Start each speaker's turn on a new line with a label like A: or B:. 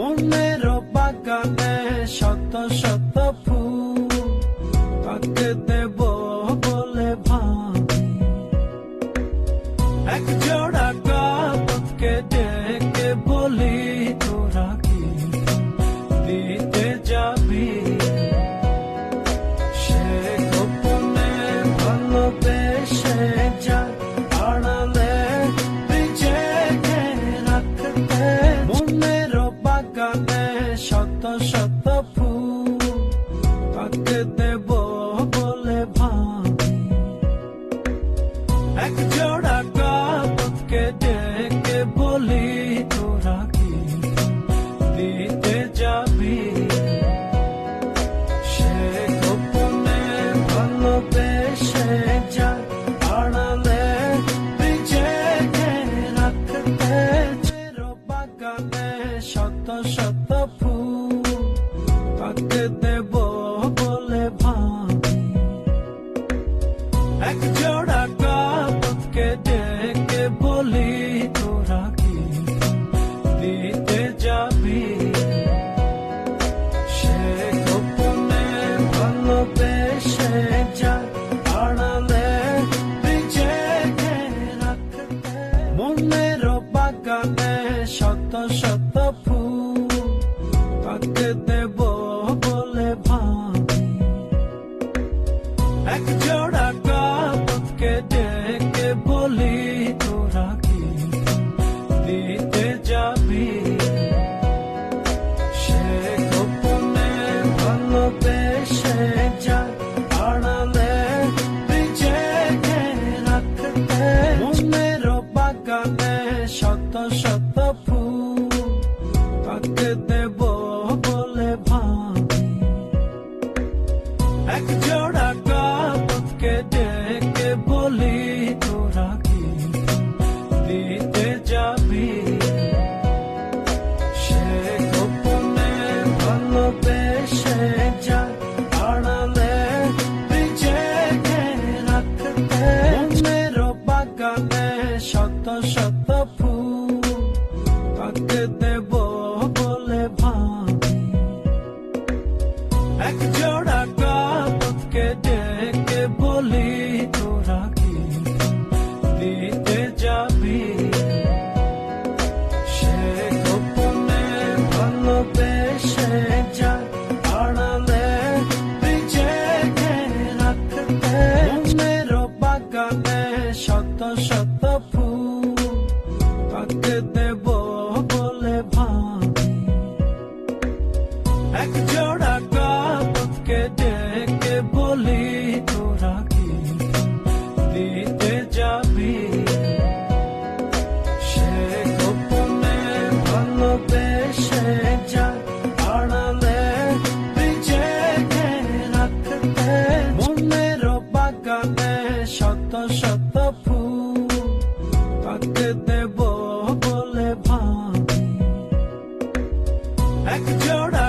A: মনের বাগানে শত শত ফুল পাকে দেব বলে ভাবি, এক জোড়া কাপড়কে ডেকে বলি তোরা কি দিতে যাবি। সে গোপনে ভালোবেসে যায় আড়ালে নিজেকে রাখতে। মনের বাগানে শত শত ফুল পাকে দেব বলে ভাবি, এক জোড়া কাপড়কে ডেকে বলি তোরা কি দিতে যাবি। সে গোপনে ভালোবেসে যায় আড়ালে নিজেকে রাখতে। বাগানে শত শত ফুল পাকে দেব বলে ভাবি, এক জোড়া কাপড়কে ডেকে বলি তোরা কি দিতে যাবি। সে গোপনে ভালোবেসে যায় আড়ালে নিজেকে রাখতে। মনের বাগানে শত শত ফুল পাকে দেব বলে ভাবি, এক জোড়া কাপড়কে ডেকে বলি তোরা কি দিতে যাবি। সে গোপনে ভালোবেসে যায় আড়ালে নিজেকে রাখতে। মনের বাগানে শত শত ফুল পাকে দেব বলে ভাবি, এক জোড়া কাপড়কে ডেকে বলি তোরা কি দিতে যাবি। সে গোপনে ভালোবেসে যায় আড়ালে নিজেকে রাখতে। মনের বাগানে শত শত ফুল পাকে দেব বলে ভাবি, এক জোড়া কাপড়কে ডেকে বলি তোরা কি দিতে যাবি। সে গোপনে ভালোবেসে যায় আড়ালে নিজেকে রাখতে। মনের বাগানে শত শত ফুল পাকে দেব বলে ভাবি, এক জোড়া কাপড়কে ডেকে বলি তোরা কি দিতে যাবি। সে গোপনে ভালোবেসে যায় আড়ালে নিজেকে রাখতে। মনের বাগানে শত শত ফুল পাকে দেব বলে ভাবি, এক জোড়া